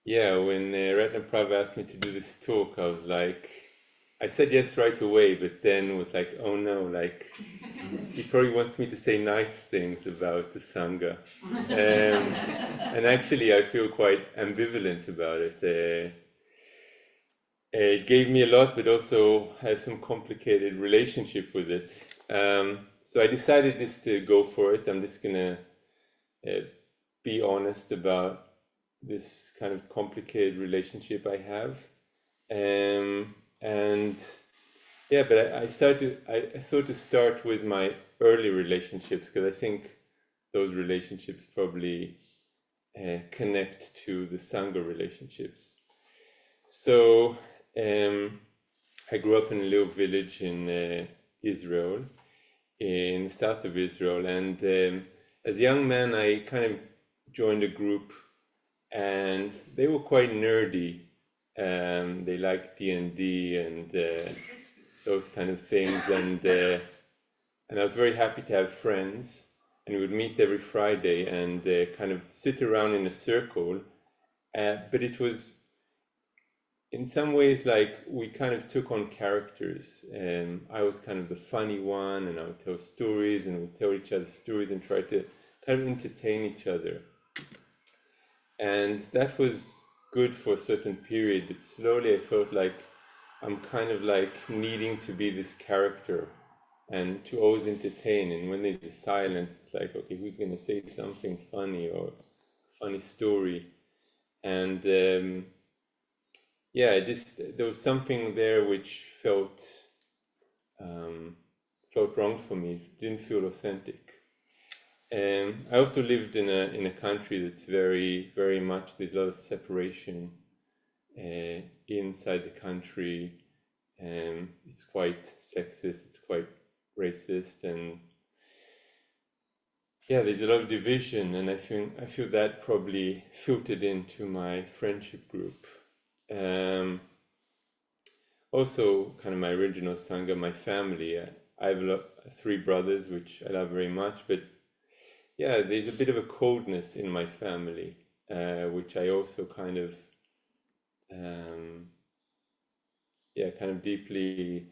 Yeah, when Ratna Prabhu asked me to do this talk, I was like, I said yes right away, but then was like, oh no, like he probably wants me to say nice things about the Sangha. And actually, I feel quite ambivalent about it. It gave me a lot, but also I have some complicated relationship with it. So I decided just to go for it. I'm just gonna uh, be honest about this kind of complicated relationship I have. And yeah, but I thought to start with my early relationships because I think those relationships probably connect to the Sangha relationships. So I grew up in a little village in Israel, in the south of Israel, and as a young man, I kind of joined a group, and they were quite nerdy. They liked D&D and those kind of things, and I was very happy to have friends, and we would meet every Friday and kind of sit around in a circle. But it was in some ways like we kind of took on characters, and I was kind of the funny one, and I would tell stories, and we'd tell each other stories and try to kind of entertain each other. And that was good for a certain period, but slowly I felt like I'm kind of like needing to be this character and to always entertain. And when there's a silence, it's like, okay, who's going to say something funny or funny story? And yeah, there was something there which um, felt wrong for me. It didn't feel authentic. I also lived in a country that's very much, there's a lot of separation inside the country. It's quite sexist, it's quite racist, and yeah, there's a lot of division, and I feel that probably filtered into my friendship group. Um, Also, kind of my original Sangha, my family. I have three brothers, which I love very much, but yeah, there's a bit of a coldness in my family, which I also kind of, um, yeah, kind of deeply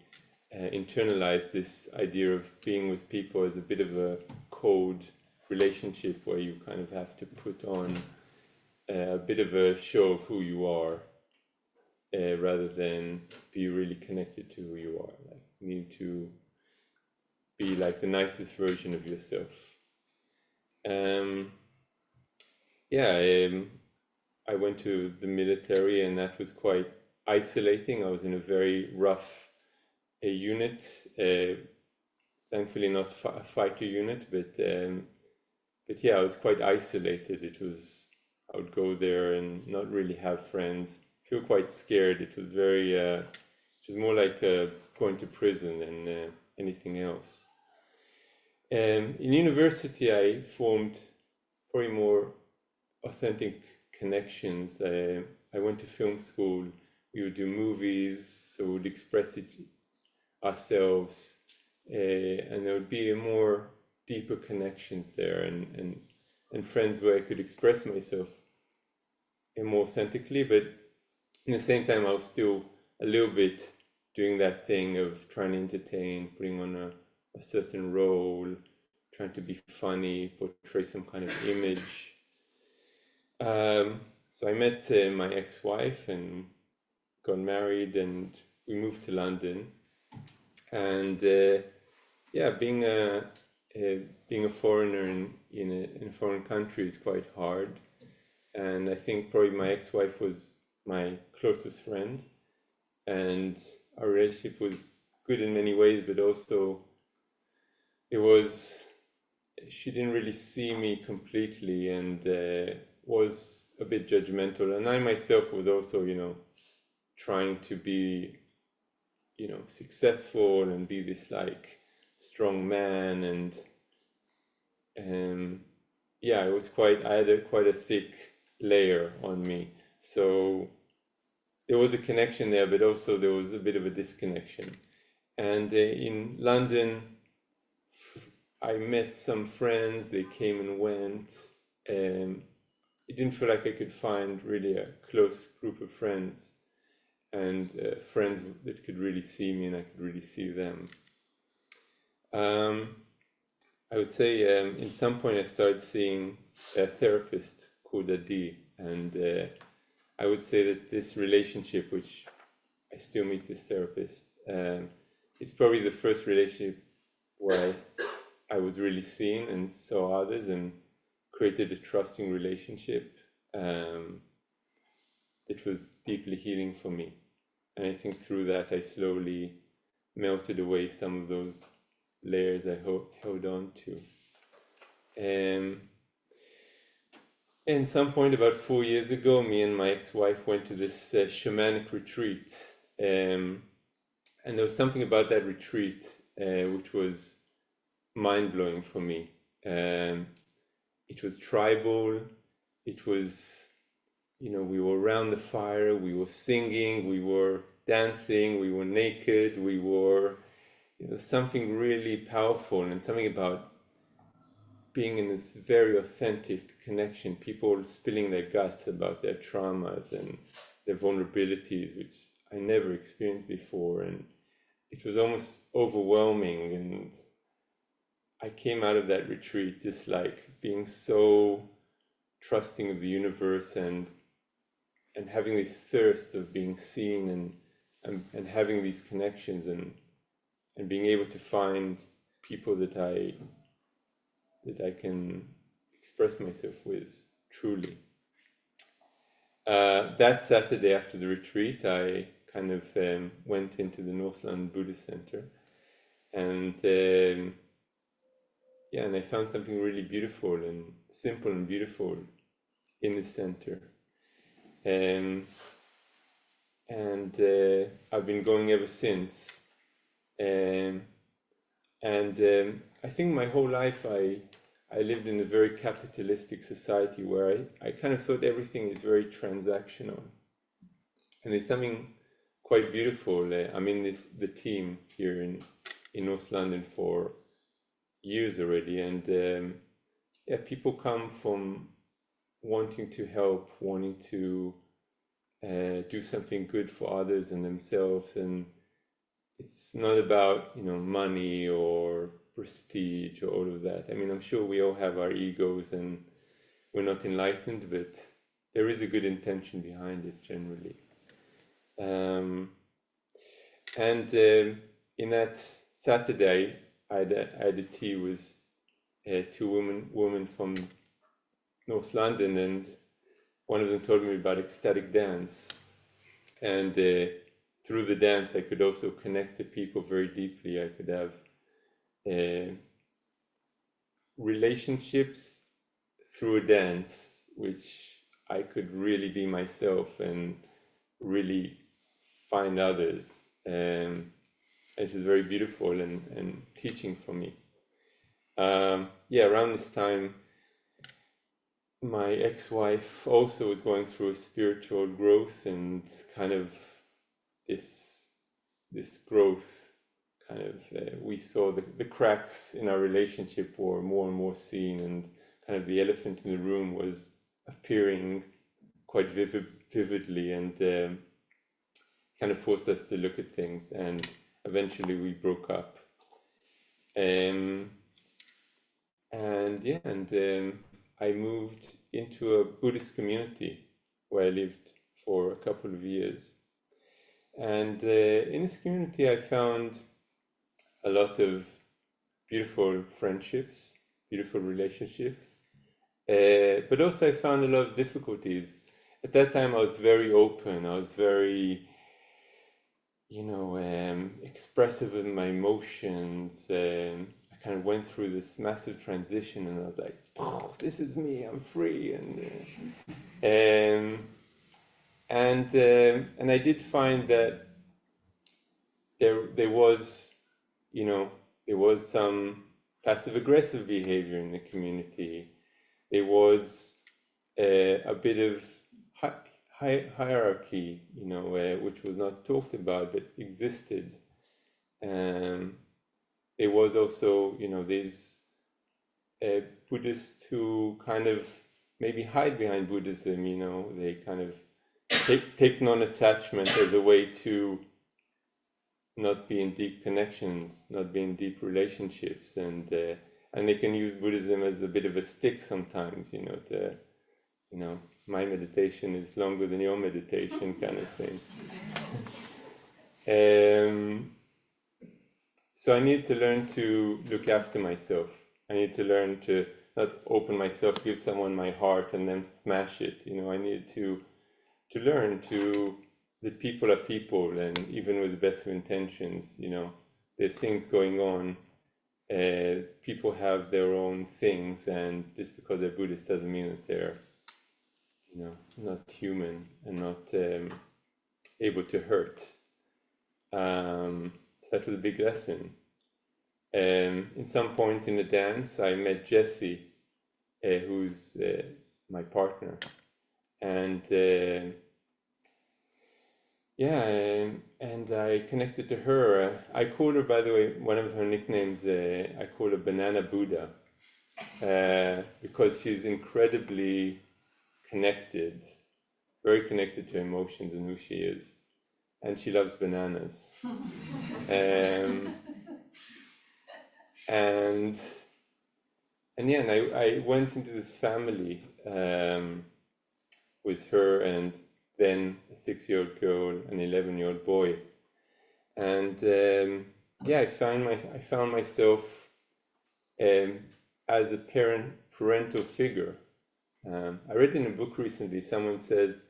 internalized this idea of being with people as a bit of a cold relationship where you kind of have to put on a bit of a show of who you are rather than be really connected to who you are. Like, you need to be like the nicest version of yourself. Um, yeah, I went to the military, and that was quite isolating. I was in a very rough unit. Thankfully, not a fighter unit, but yeah, I was quite isolated. It was I would go there and not really have friends. Feel quite scared. It was very. It was more like going to prison than anything else. In university, I formed probably more authentic connections. I went to film school. We would do movies, so we would express ourselves, and there would be a more deeper connections there, and friends where I could express myself more authentically. But in the same time, I was still a little bit doing that thing of trying to entertain, putting on a certain role, trying to be funny, portray some kind of image. So I met my ex-wife and got married, and we moved to London. And yeah, being a foreigner in a foreign country is quite hard. And I think probably my ex-wife was my closest friend, and our relationship was good in many ways, but also it was she didn't really see me completely, and was a bit judgmental. And I myself was also, trying to be, successful and be this like strong man, and yeah, it was I had quite a thick layer on me. So there was a connection there, but also there was a bit of a disconnection. And in London, I met some friends. They came and went. Um, it didn't feel like I could find really a close group of friends and friends that could really see me and I could really see them. I would say in some point I started seeing a therapist called Adi, and I would say that this relationship, which I still meet this therapist, is probably the first relationship where I was really seen and saw others and created a trusting relationship that was deeply healing for me. And I think through that I slowly melted away some of those layers I held on to. And some point about 4 years ago, me and my ex-wife went to this shamanic retreat. And there was something about that retreat which was mind-blowing for me. It was tribal. It was, we were around the fire, we were singing, we were dancing, we were naked, we were, something really powerful, and something about being in this very authentic connection, people spilling their guts about their traumas and their vulnerabilities, which I never experienced before. And it was almost overwhelming. And I came out of that retreat just like being so trusting of the universe and having this thirst of being seen and having these connections and being able to find people that I can express myself with truly. That Saturday after the retreat, I kind of went into the North London Buddhist Center, and and I found something really beautiful and simple and beautiful in the center. And I've been going ever since. I think my whole life I lived in a very capitalistic society where I kind of thought everything is very transactional. And there's something quite beautiful. I'm in the team here in North London for years already, and people come from wanting to help, wanting to do something good for others and themselves, and it's not about money or prestige or all of that. I mean, I'm sure we all have our egos and we're not enlightened, but there is a good intention behind it generally. In that Saturday, I had a tea with two women from North London, and one of them told me about ecstatic dance, and through the dance I could also connect to people very deeply. I could have relationships through a dance, which I could really be myself and really find others. It was very beautiful and teaching for me. Around this time, my ex-wife also was going through a spiritual growth, and kind of this growth kind of we saw the cracks in our relationship were more and more seen, and kind of the elephant in the room was appearing quite vividly, and kind of forced us to look at things, and eventually we broke up. I moved into a Buddhist community where I lived for a couple of years. And in this community, I found a lot of beautiful friendships, beautiful relationships, but also I found a lot of difficulties. At that time, I was very open. I was very, expressive in my emotions. I kind of went through this massive transition, and I was like, oh, this is me, I'm free. And I did find that there was some passive aggressive behavior in the community. There was a bit of hierarchy, which was not talked about but existed. There was also, these Buddhists who kind of maybe hide behind Buddhism. You know, they kind of take non-attachment as a way to not be in deep connections, not be in deep relationships, and they can use Buddhism as a bit of a stick sometimes. You know, to my meditation is longer than your meditation, kind of thing. So I need to learn to look after myself. I need to learn to not open myself, give someone my heart, and then smash it. You know, I need to learn that people are people, and even with the best of intentions, you know, there's things going on. People have their own things, and just because they're Buddhist doesn't mean that they're, you know, not human and not able to hurt. So that was a big lesson. In some point in the dance, I met Jessie, who's my partner, and and I connected to her. I call her, by the way, one of her nicknames, I call her Banana Buddha, because she's incredibly connected, very connected to emotions and who she is. And she loves bananas. And I went into this family with her, and then a 6-year-old girl, an 11-year-old boy, and I found myself as a parental figure. I read in a book recently, someone says,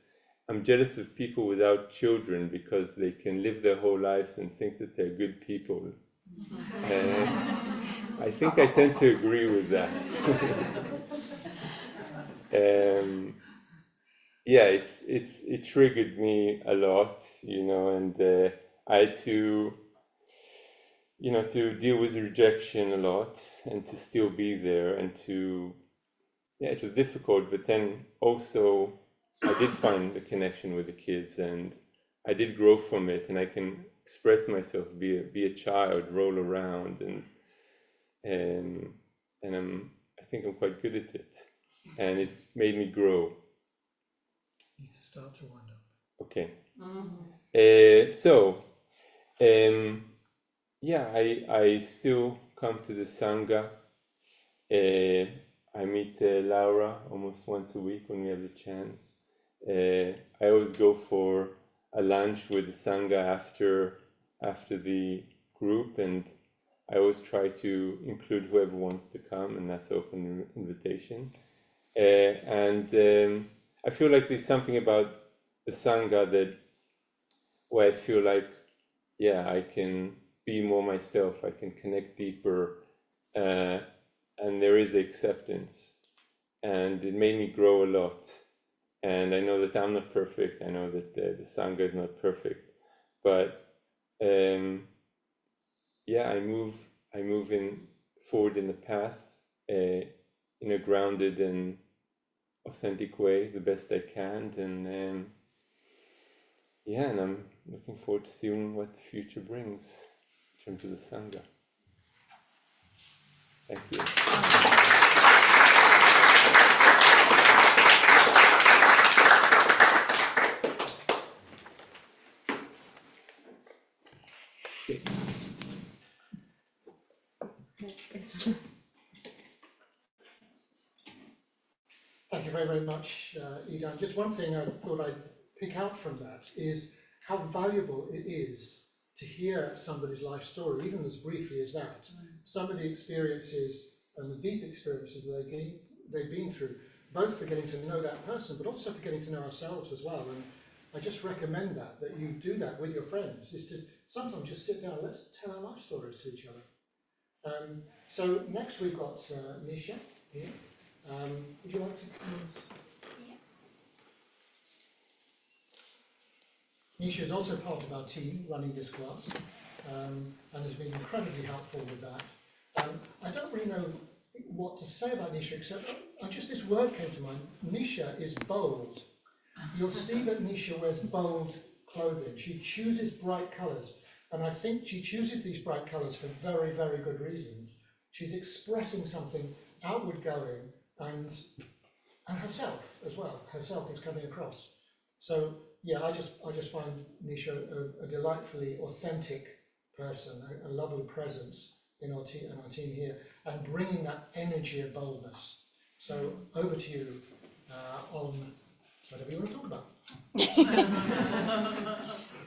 I'm jealous of people without children because they can live their whole lives and think that they're good people. I think I tend to agree with that. It triggered me a lot, you know, and I had to, you know, to deal with rejection a lot and to still be there and to, it was difficult, but then also I did find the connection with the kids, and I did grow from it, and I can express myself, be a child, roll around, and I think I'm quite good at it, and it made me grow. Need to start to wind up. Okay. I still come to the Sangha. I meet Laura almost once a week when we have the chance. I always go for a lunch with the Sangha after the group, and I always try to include whoever wants to come, and that's open invitation. I feel like there's something about the Sangha where I feel like, I can be more myself, I can connect deeper, and there is acceptance, and it made me grow a lot. And I know that I'm not perfect, I know that the Sangha is not perfect, but I move forward in the path in a grounded and authentic way, the best I can, and I'm looking forward to seeing what the future brings in terms of the Sangha. Thank you. Thank you very, very much, Edan. Just one thing I thought I'd pick out from that is how valuable it is to hear somebody's life story, even as briefly as that. Some of the experiences and the deep experiences that they've been through, both for getting to know that person, but also for getting to know ourselves as well. And I just recommend that you do that with your friends, is to sometimes just sit down, let's tell our life stories to each other. So next we've got Nisha here. Would you like to come? Yeah. Nisha is also part of our team running this class, and has been incredibly helpful with that. I don't really know what to say about Nisha, except just this word came to mind. Nisha is bold. You'll see that Nisha wears bold clothing. She chooses bright colours, and I think she chooses these bright colours for very, very good reasons. She's expressing something outward going, and and herself as well. Herself is coming across. So yeah, I just find Nisha a delightfully authentic person, a lovely presence in our team here, and bringing that energy of boldness. So over to you on whatever you want to talk about.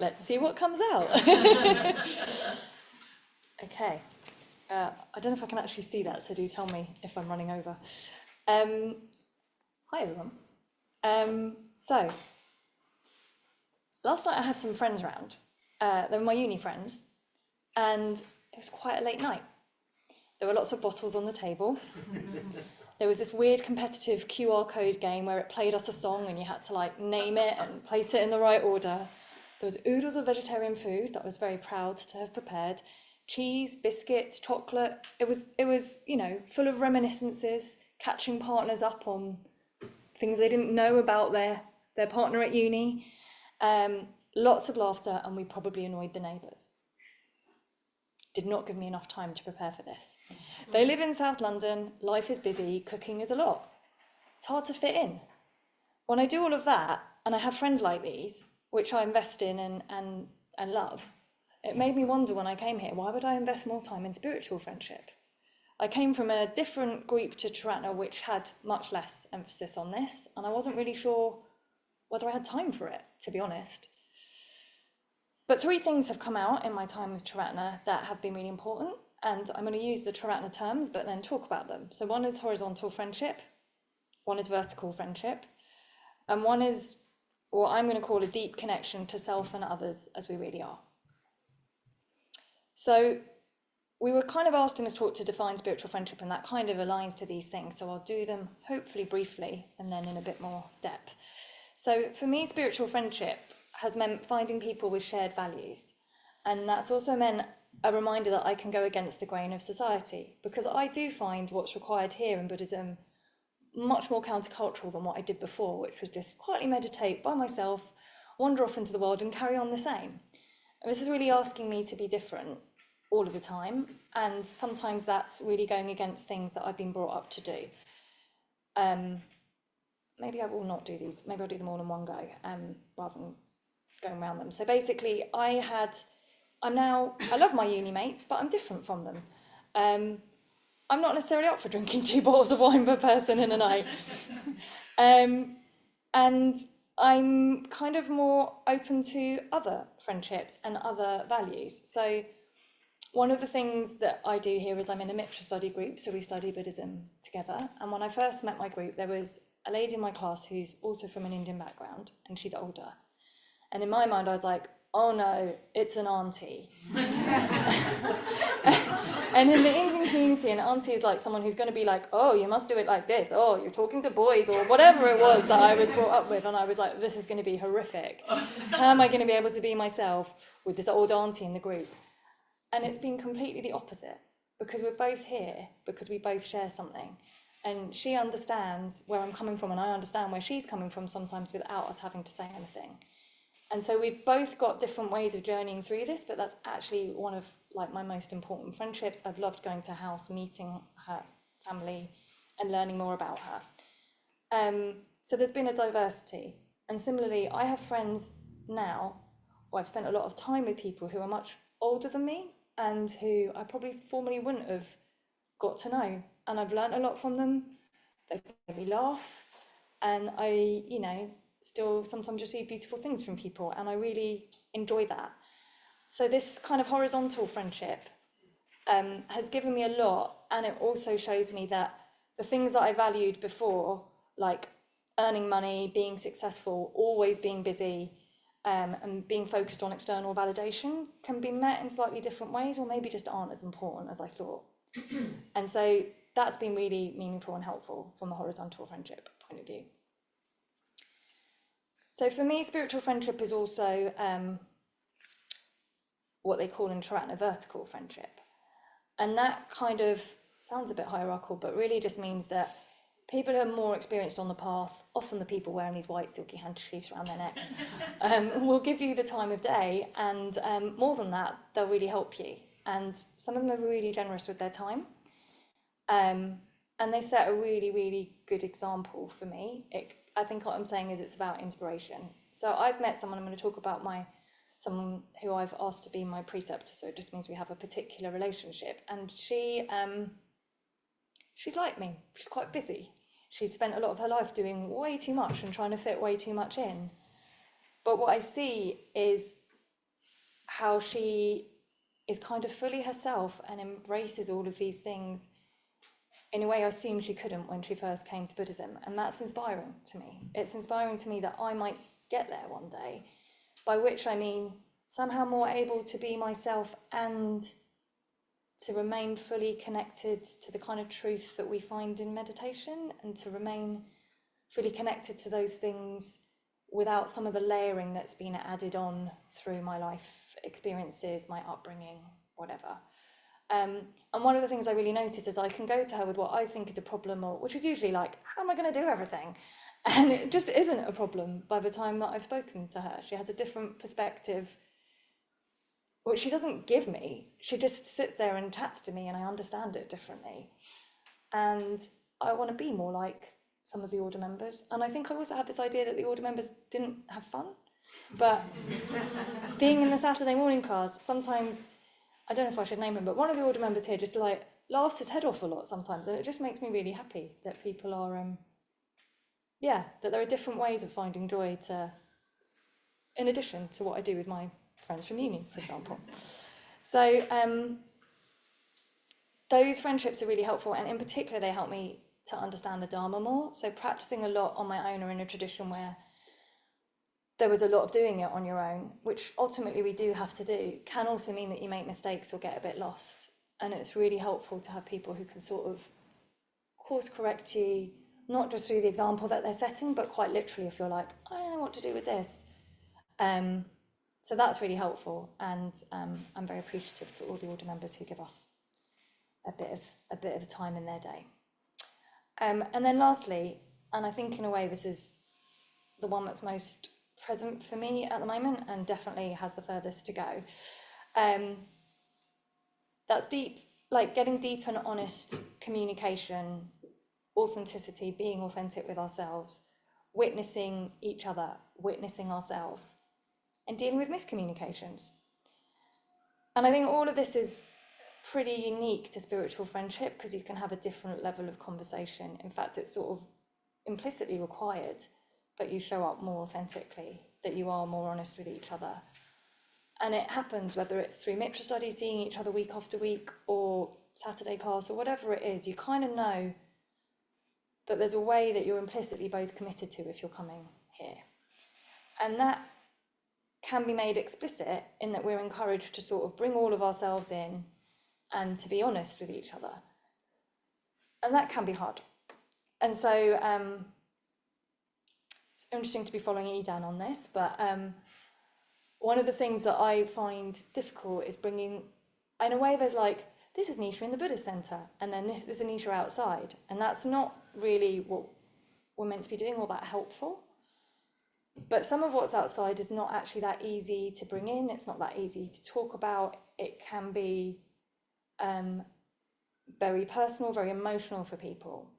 Let's see what comes out. Okay. I don't know if I can actually see that, so do tell me if I'm running over. Hi everyone. So, last night I had some friends round. They were my uni friends, and it was quite a late night. There were lots of bottles on the table. There was this weird competitive QR code game where it played us a song and you had to like name it and place it in the right order. There was oodles of vegetarian food that I was very proud to have prepared. Cheese, biscuits, chocolate. It was, you know, full of reminiscences, catching partners up on things they didn't know about their partner at uni. Lots of laughter, and we probably annoyed the neighbours. Did not give me enough time to prepare for this. They live in South London, life is busy, cooking is a lot. It's hard to fit in. When I do all of that, and I have friends like these, which I invest in and love, it made me wonder when I came here, why would I invest more time in spiritual friendship? I came from a different group to Triratna, which had much less emphasis on this, and I wasn't really sure whether I had time for it, to be honest. But 3 things have come out in my time with Triratna that have been really important, and I'm going to use the Triratna terms, but then talk about them. So one is horizontal friendship, one is vertical friendship, and one is what I'm going to call a deep connection to self and others as we really are. So we were kind of asked in this talk to define spiritual friendship, and that kind of aligns to these things. So I'll do them hopefully briefly and then in a bit more depth. So for me, spiritual friendship has meant finding people with shared values. And that's also meant a reminder that I can go against the grain of society, because I do find what's required here in Buddhism much more countercultural than what I did before, which was just quietly meditate by myself, wander off into the world and carry on the same. And this is really asking me to be different all of the time, and sometimes that's really going against things that I've been brought up to do. Maybe I will not do these, maybe I'll do them all in one go, rather than going around them. So basically, I love my uni mates, but I'm different from them. I'm not necessarily up for drinking 2 bottles of wine per person in a night. And I'm kind of more open to other friendships and other values. So one of the things that I do here is I'm in a mitra study group, so we study Buddhism together. And when I first met my group, there was a lady in my class who's also from an Indian background, and she's older. And in my mind, I was like, oh no, it's an auntie. And in the Indian community, an auntie is like someone who's going to be like, oh, you must do it like this. Oh, you're talking to boys, or whatever it was that I was brought up with. And I was like, this is going to be horrific. How am I going to be able to be myself with this old auntie in the group? And it's been completely the opposite, because we're both here, because we both share something. And she understands where I'm coming from, and I understand where she's coming from sometimes without us having to say anything. And so we've both got different ways of journeying through this, but that's actually one of like my most important friendships. I've loved going to her house, meeting her family, and learning more about her. So there's been a diversity. And similarly, I have friends now, or I've spent a lot of time with people who are much older than me, and who I probably formerly wouldn't have got to know. And I've learned a lot from them. They make me laugh. And I, still sometimes receive beautiful things from people, and I really enjoy that. So this kind of horizontal friendship has given me a lot, and it also shows me that the things that I valued before, like earning money, being successful, always being busy, and being focused on external validation, can be met in slightly different ways, or maybe just aren't as important as I thought. And so that's been really meaningful and helpful from a horizontal friendship point of view. So for me, spiritual friendship is also what they call in Triratna vertical friendship. And that kind of sounds a bit hierarchical, but really just means that people who are more experienced on the path, often the people wearing these white silky handkerchiefs around their necks, will give you the time of day, and more than that, they'll really help you. And some of them are really generous with their time. and they set a really, really good example for me. I think what I'm saying is it's about inspiration. So I've met someone, I'm going to talk about someone who I've asked to be my preceptor, so it just means we have a particular relationship. And she's like me, she's quite busy. She's spent a lot of her life doing way too much and trying to fit way too much in. But what I see is how she is kind of fully herself and embraces all of these things in a way I assumed she couldn't when she first came to Buddhism. And that's inspiring to me. It's inspiring to me that I might get there one day, by which I mean somehow more able to be myself and to remain fully connected to the kind of truth that we find in meditation, and to remain fully connected to those things without some of the layering that's been added on through my life experiences, my upbringing, whatever. And one of the things I really notice is I can go to her with what I think is a problem, or which is usually like, how am I going to do everything? And it just isn't a problem by the time that I've spoken to her. She has a different perspective, which she doesn't give me. She just sits there and chats to me, and I understand it differently. And I want to be more like some of the order members. And I think I also had this idea that the order members didn't have fun. But being in the Saturday morning class, sometimes, I don't know if I should name him, but one of the order members here just like laughs his head off a lot sometimes. And it just makes me really happy that people are, that there are different ways of finding joy in addition to what I do with my friends from uni, for example. So those friendships are really helpful, and in particular they help me to understand the Dharma more. So practicing a lot on my own or in a tradition where there was a lot of doing it on your own, which ultimately we do have to do, can also mean that you make mistakes or get a bit lost. And it's really helpful to have people who can sort of course correct you, not just through the example that they're setting, but quite literally if you're like, I don't know what to do with this. So that's really helpful, and I'm very appreciative to all the order members who give us a bit of time in their day. And then lastly, and I think in a way this is the one that's most present for me at the moment, and definitely has the furthest to go, that's deep, like getting deep and honest communication, authenticity, being authentic with ourselves, witnessing each other, witnessing ourselves, and dealing with miscommunications. And I think all of this is pretty unique to spiritual friendship, because you can have a different level of conversation. In fact, it's sort of implicitly required that you show up more authentically, that you are more honest with each other. And it happens whether it's through Mitra study, seeing each other week after week, or Saturday class, or whatever it is. You kind of know that there's a way that you're implicitly both committed to if you're coming here. And that can be made explicit in that we're encouraged to sort of bring all of ourselves in and to be honest with each other. And that can be hard. And so it's interesting to be following Edan on this, but one of the things that I find difficult is bringing, in a way there's like, this is Nisha in the Buddhist Centre, and then there's a Nisha outside, and that's not really what we're meant to be doing or that helpful. But some of what's outside is not actually that easy to bring in, it's not that easy to talk about, it can be very personal, very emotional for people.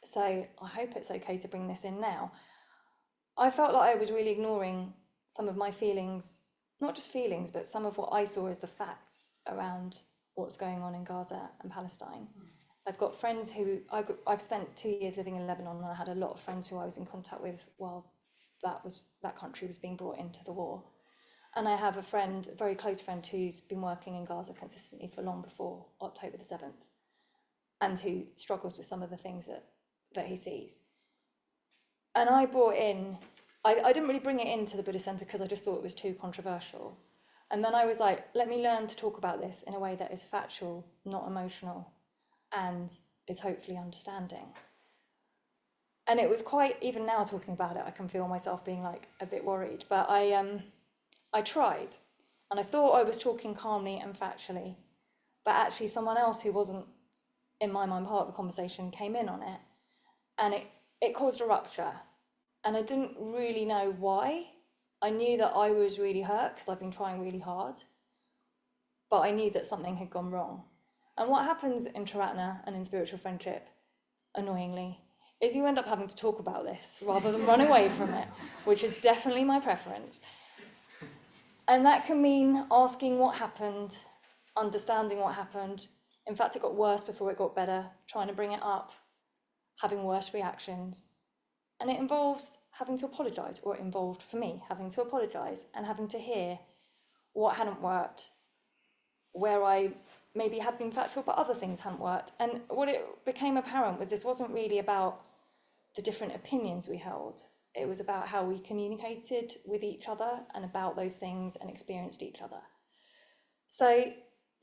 So I hope it's okay to bring this in now. I felt like I was really ignoring some of my feelings, not just feelings, but some of what I saw as the facts around what's going on in Gaza and Palestine. I've got friends who, I've spent 2 years living in Lebanon, and I had a lot of friends who I was in contact with while that country was being brought into the war. And I have a friend, a very close friend, who's been working in Gaza consistently for long before October the 7th, and who struggles with some of the things that he sees. And I brought in, I didn't really bring it into the Buddhist Centre because I just thought it was too controversial. And then I was like, let me learn to talk about this in a way that is factual, not emotional, and is hopefully understanding. And it was quite, even now talking about it, I can feel myself being like a bit worried, but I tried, and I thought I was talking calmly and factually, but actually someone else who wasn't, in my mind, part of the conversation came in on it, and it caused a rupture, and I didn't really know why. I knew that I was really hurt because I've been trying really hard, but I knew that something had gone wrong. And what happens in Taratna and in spiritual friendship, annoyingly, is you end up having to talk about this rather than run away from it, which is definitely my preference. And that can mean asking what happened, understanding what happened. In fact, it got worse before it got better, trying to bring it up, having worse reactions. And it involves having to apologise, or it involved, for me, having to apologise and having to hear what hadn't worked, where I maybe had been factual but other things hadn't worked. And what it became apparent was this wasn't really about the different opinions we held. It was about how we communicated with each other and about those things and experienced each other. So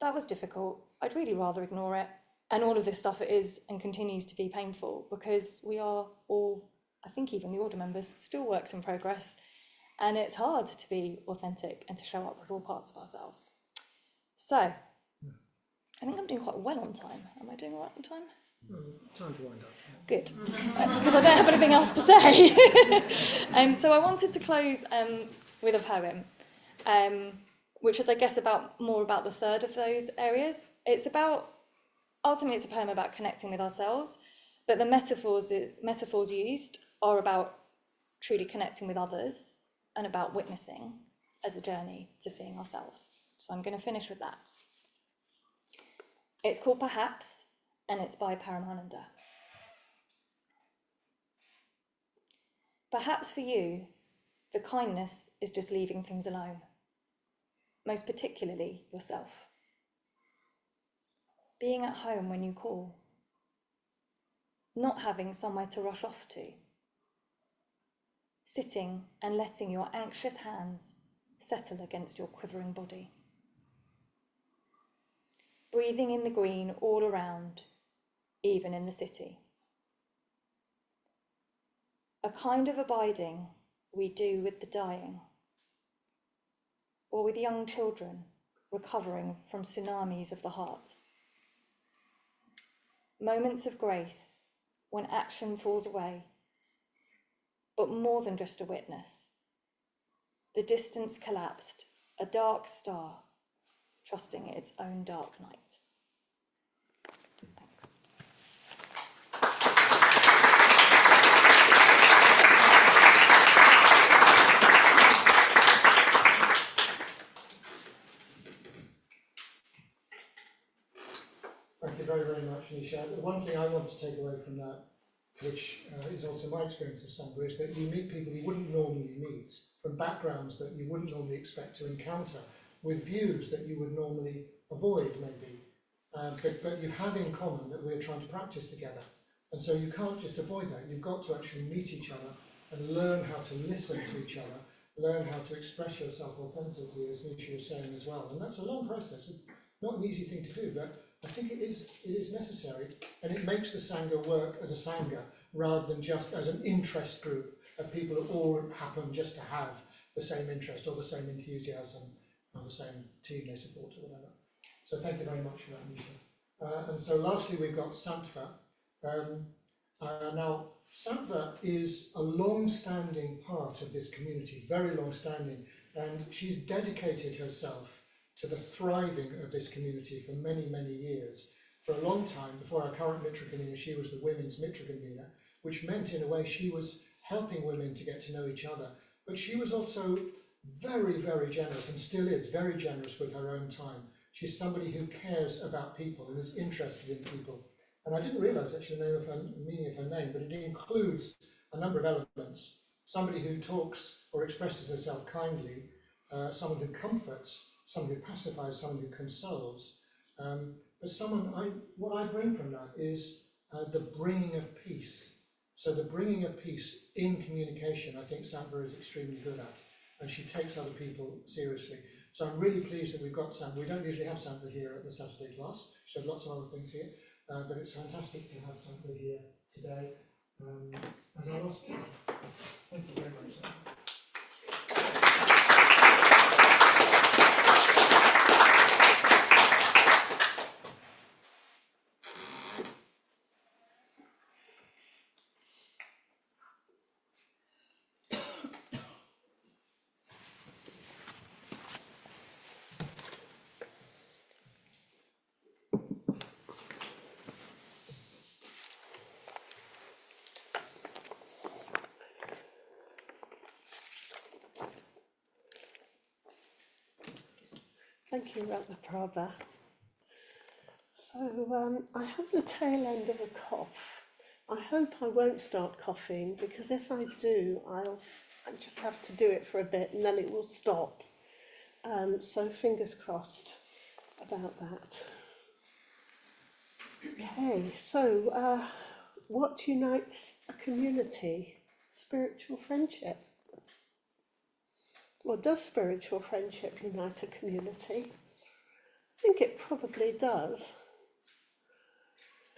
that was difficult. I'd really rather ignore it. And all of this stuff is and continues to be painful because we are all, I think even the order members, still works in progress. And it's hard to be authentic and to show up with all parts of ourselves. So, I think I'm doing quite well on time. Am I doing all right on time? Time to wind up. Good, because I don't have anything else to say. So I wanted to close with a poem, which is, I guess, more about the third of those areas. Ultimately, it's a poem about connecting with ourselves, but the metaphors used are about truly connecting with others and about witnessing as a journey to seeing ourselves. So I'm going to finish with that. It's called Perhaps, and it's by Paramananda. Perhaps for you, the kindness is just leaving things alone, most particularly yourself. Being at home when you call, not having somewhere to rush off to, sitting and letting your anxious hands settle against your quivering body. Breathing in the green all around, even in the city. A kind of abiding we do with the dying, or with young children recovering from tsunamis of the heart. Moments of grace when action falls away, but more than just a witness. The distance collapsed, a dark star, trusting its own dark night. Thanks. Thank you very, very much, Nisha. The one thing I want to take away from that, which is also my experience of Sangha, is that you meet people you wouldn't normally meet, from backgrounds that you wouldn't normally expect to encounter, with views that you would normally avoid, maybe. But you have in common that we're trying to practice together. And so you can't just avoid that. You've got to actually meet each other and learn how to listen to each other, learn how to express yourself authentically, as Nisha was saying as well. And that's a long process. It's not an easy thing to do, but I think it is necessary, and it makes the Sangha work as a Sangha rather than just as an interest group of people who all happen just to have the same interest or the same enthusiasm or the same team they support or whatever. So thank you very much for that, Nisha. And so lastly, we've got Santva. Now, Santva is a long-standing part of this community, very long-standing, and she's dedicated herself to the thriving of this community for many, many years. For a long time, before our current Mitra convener, she was the women's Mitra convener, which meant in a way she was helping women to get to know each other. But she was also very, very generous, and still is very generous with her own time. She's somebody who cares about people and is interested in people. And I didn't realise actually the meaning of her name, but it includes a number of elements. Somebody who talks or expresses herself kindly, someone who comforts, someone who pacifies, someone who consoles. But what I bring from that is the bringing of peace. So the bringing of peace in communication, I think Santva is extremely good at, and she takes other people seriously. So I'm really pleased that we've got Santva. We don't usually have Santva here at the Saturday class. She has lots of other things here, but it's fantastic to have Santva here today as our last speaker. Thank you very much, Santva. Thank you, Ratnaprabha. So I have the tail end of a cough. I hope I won't start coughing, because if I do, I just have to do it for a bit and then it will stop. So fingers crossed about that. Okay, so what unites a community? Spiritual friendship. Well, does spiritual friendship unite a community? I think it probably does.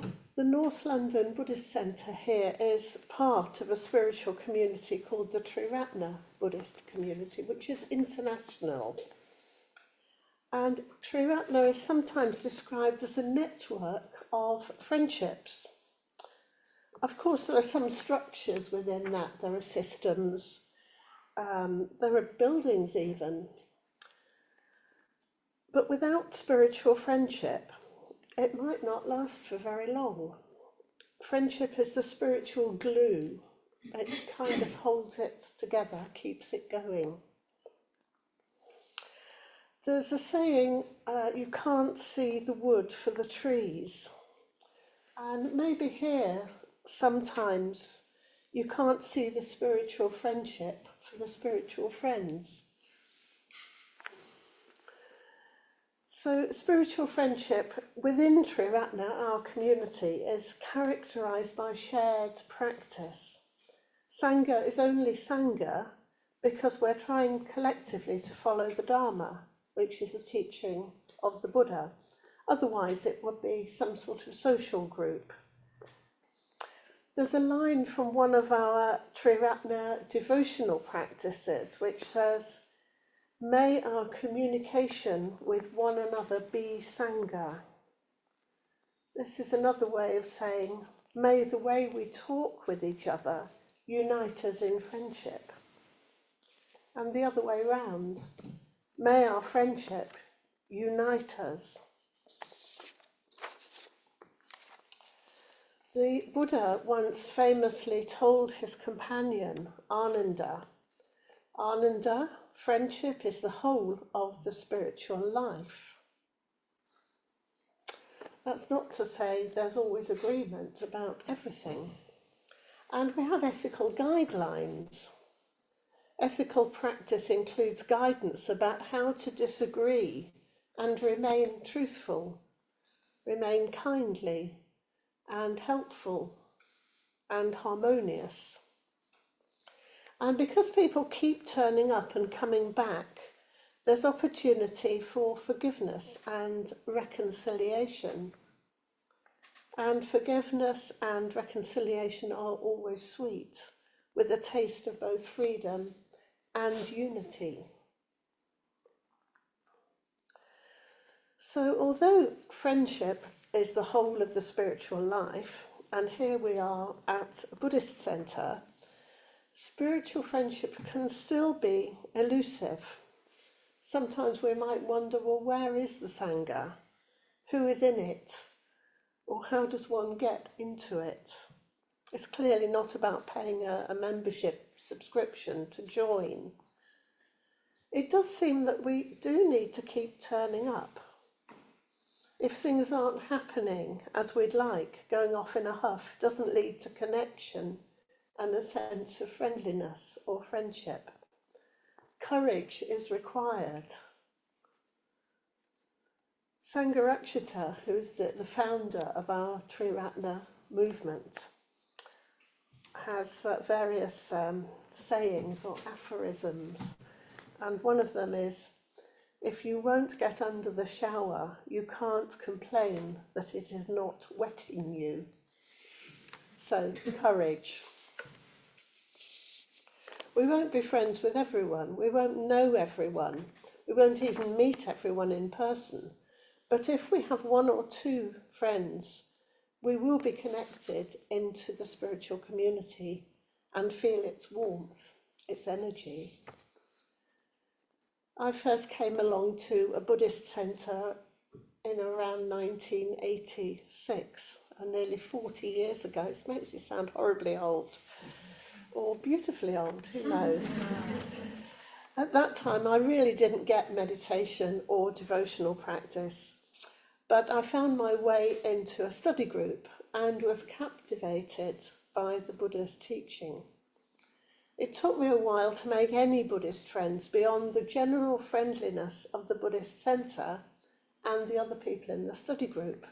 The North London Buddhist Centre here is part of a spiritual community called the Triratna Buddhist community, which is international. And Triratna is sometimes described as a network of friendships. Of course, there are some structures within that. There are systems, there are buildings even. But without spiritual friendship, it might not last for very long. Friendship is the spiritual glue. It kind of holds it together, keeps it going. There's a saying, you can't see the wood for the trees. And maybe here, sometimes, you can't see the spiritual friendship for the spiritual friends. So spiritual friendship within Triratna, our community, is characterised by shared practice. Sangha is only Sangha because we're trying collectively to follow the Dharma, which is the teaching of the Buddha. Otherwise it would be some sort of social group. There's a line from one of our Triratna devotional practices which says, "May our communication with one another be Sangha." This is another way of saying, may the way we talk with each other unite us in friendship. And the other way round, may our friendship unite us. The Buddha once famously told his companion, Ananda, friendship is the whole of the spiritual life. That's not to say there's always agreement about everything. And we have ethical guidelines. Ethical practice includes guidance about how to disagree and remain truthful, remain kindly and helpful and harmonious. And because people keep turning up and coming back, there's opportunity for forgiveness and reconciliation. And forgiveness and reconciliation are always sweet, with a taste of both freedom and unity. So although friendship is the whole of the spiritual life, and here we are at a Buddhist centre, spiritual friendship can still be elusive. Sometimes we might wonder, well, where is the Sangha? Who is in it? Or how does one get into it? It's clearly not about paying a membership subscription to join. It does seem that we do need to keep turning up. If things aren't happening as we'd like, going off in a huff doesn't lead to connection and a sense of friendliness or friendship. Courage is required. Sangharakshita, who's the founder of our Triratna movement, has various sayings or aphorisms, and one of them is, if you won't get under the shower, you can't complain that it is not wetting you. So, courage. We won't be friends with everyone, we won't know everyone, we won't even meet everyone in person. But if we have one or two friends, we will be connected into the spiritual community and feel its warmth, its energy. I first came along to a Buddhist centre in around 1986, nearly 40 years ago. It makes it sound horribly old, or beautifully old, who knows. At that time, I really didn't get meditation or devotional practice, but I found my way into a study group and was captivated by the Buddha's teaching. It took me a while to make any Buddhist friends beyond the general friendliness of the Buddhist centre and the other people in the study group.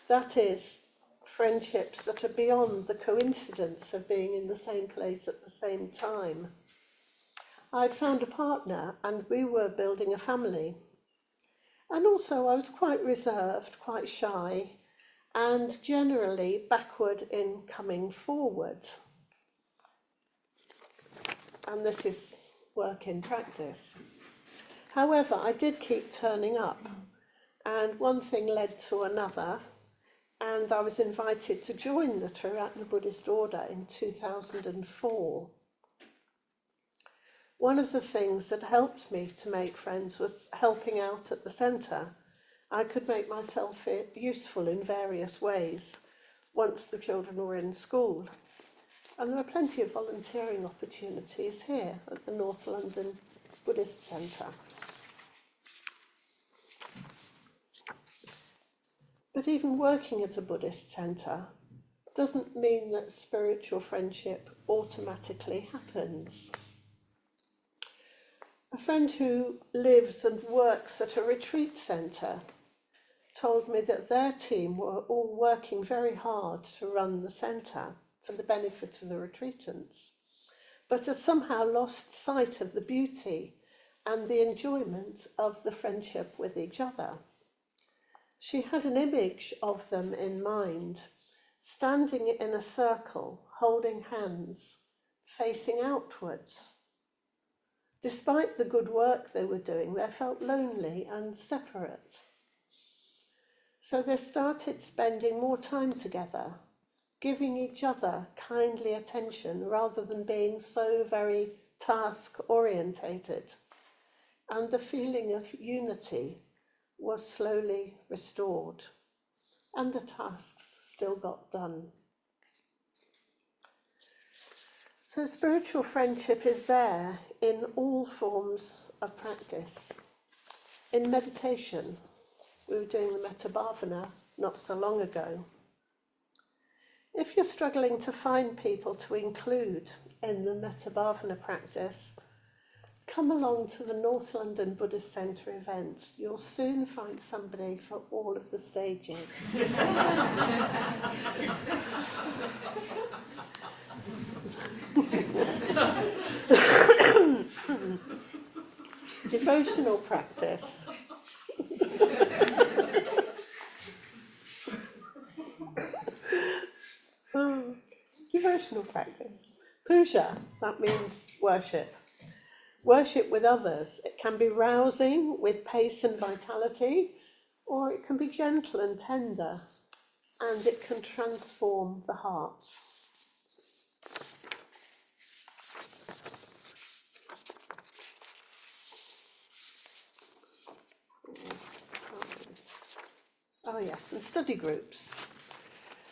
That is, friendships that are beyond the coincidence of being in the same place at the same time. I'd found a partner and we were building a family. And also I was quite reserved, quite shy, and generally backward in coming forward. And this is work in practice. However, I did keep turning up, and one thing led to another, and I was invited to join the Triratna Buddhist Order in 2004. One of the things that helped me to make friends was helping out at the centre. I could make myself useful in various ways once the children were in school. And there were plenty of volunteering opportunities here at the North London Buddhist Centre. But even working at a Buddhist centre doesn't mean that spiritual friendship automatically happens. A friend who lives and works at a retreat centre told me that their team were all working very hard to run the centre for the benefit of the retreatants, but had somehow lost sight of the beauty and the enjoyment of the friendship with each other. She had an image of them in mind, standing in a circle, holding hands, facing outwards. Despite the good work they were doing, they felt lonely and separate. So they started spending more time together, giving each other kindly attention rather than being so very task-orientated. And the feeling of unity was slowly restored, and the tasks still got done. So spiritual friendship is there in all forms of practice. In meditation, we were doing the Metta Bhavana not so long ago. If you're struggling to find people to include in the Metta Bhavana practice, come along to the North London Buddhist Centre events. You'll soon find somebody for all of the stages. Devotional practice. Devotional practice. Puja, that means worship. Worship with others. It can be rousing with pace and vitality, or it can be gentle and tender, and it can transform the heart. Oh yeah, and study groups.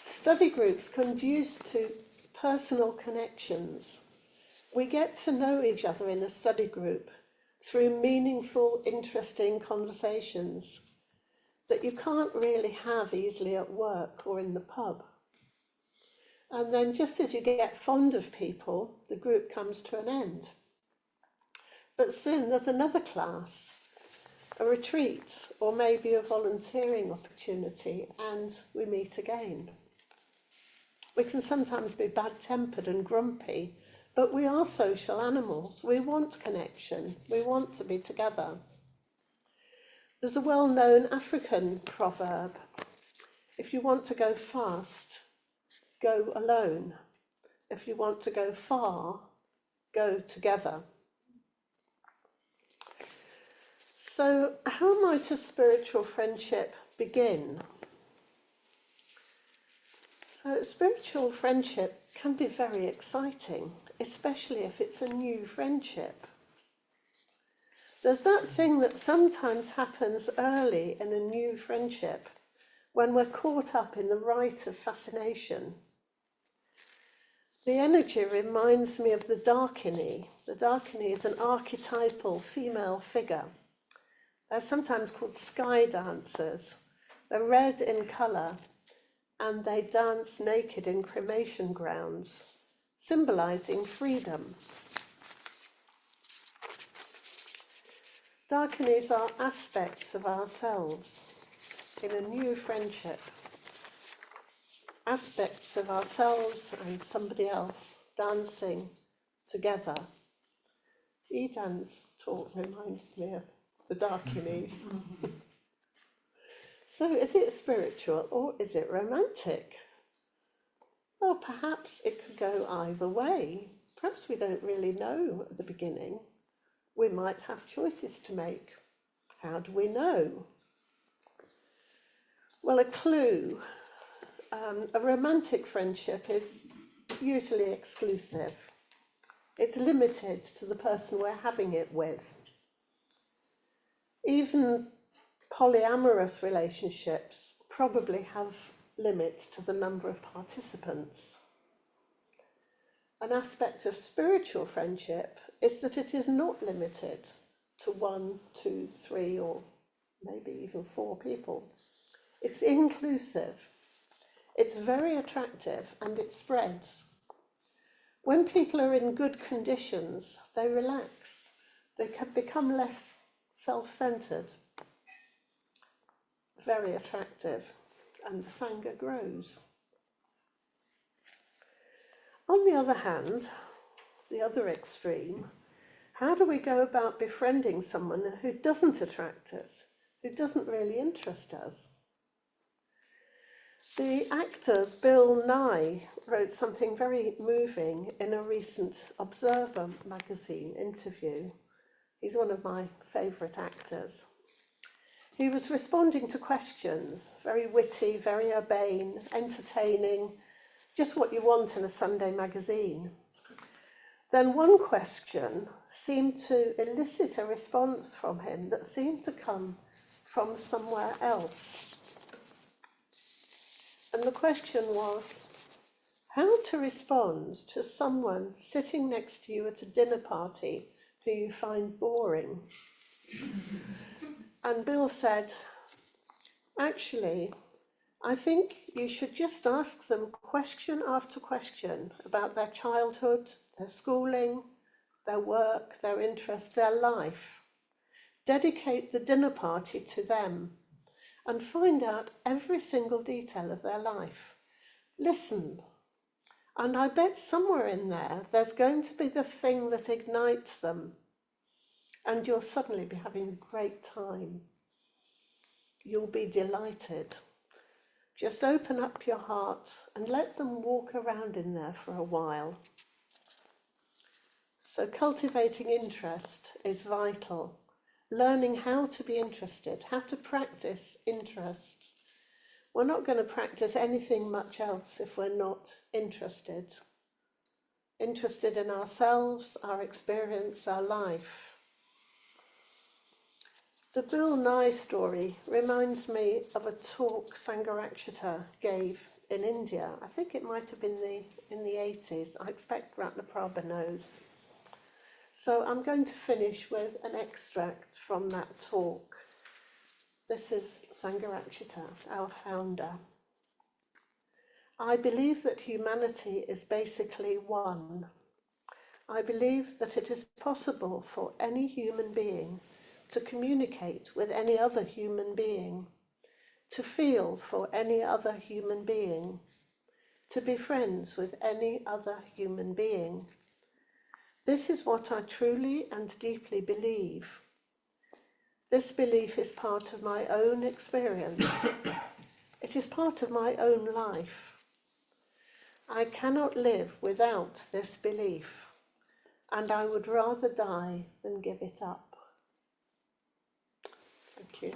Study groups conduce to personal connections. We get to know each other in a study group through meaningful, interesting conversations that you can't really have easily at work or in the pub. And then just as you get fond of people, the group comes to an end. But soon there's another class, a retreat, or maybe a volunteering opportunity, and we meet again. We can sometimes be bad-tempered and grumpy, but we are social animals. We want connection. We want to be together. There's a well-known African proverb: if you want to go fast, go alone. If you want to go far, go together. So how might a spiritual friendship begin? So spiritual friendship can be very exciting, especially if it's a new friendship. There's that thing that sometimes happens early in a new friendship when we're caught up in the rite of fascination. The energy reminds me of the Dakini The Dakini is an archetypal female figure. They're sometimes called sky dancers. They're red in colour and they dance naked in cremation grounds, symbolising freedom. Dakinis are aspects of ourselves in a new friendship. Aspects of ourselves and somebody else dancing together. Edan's talk reminded me of the Dakinis. So is it spiritual or is it romantic? Well, perhaps it could go either way. Perhaps we don't really know at the beginning. We might have choices to make. How do we know? Well, a clue. A romantic friendship is usually exclusive. It's limited to the person we're having it with. Even polyamorous relationships probably have limits to the number of participants. An aspect of spiritual friendship is that it is not limited to 1, 2, 3, or maybe even 4 people. It's inclusive. It's very attractive and it spreads. When people are in good conditions, they relax. They can become less self-centered. Very attractive, and the Sangha grows. On the other hand, the other extreme, how do we go about befriending someone who doesn't attract us, who doesn't really interest us? The actor Bill Nye wrote something very moving in a recent Observer magazine interview. He's one of my favourite actors. He was responding to questions, very witty, very urbane, entertaining, just what you want in a Sunday magazine. Then one question seemed to elicit a response from him that seemed to come from somewhere else. And the question was, how to respond to someone sitting next to you at a dinner party who you find boring? And Bill said, actually, I think you should just ask them question after question about their childhood, their schooling, their work, their interest, their life. Dedicate the dinner party to them and find out every single detail of their life. Listen, and I bet somewhere in there, there's going to be the thing that ignites them, and you'll suddenly be having a great time. You'll be delighted. Just open up your heart and let them walk around in there for a while. So cultivating interest is vital. Learning how to be interested, how to practice interest. We're not going to practice anything much else if we're not interested. Interested in ourselves, our experience, our life. The Bill Nye story reminds me of a talk Sangha gave in India. I think it might have been in the 80s. I expect Ratnaprabha knows. So I'm going to finish with an extract from that talk. This is Sangha, our founder. I believe that humanity is basically one. I believe that it is possible for any human being to communicate with any other human being, to feel for any other human being, to be friends with any other human being. This is what I truly and deeply believe. This belief is part of my own experience. It is part of my own life. I cannot live without this belief, and I would rather die than give it up. Thank you.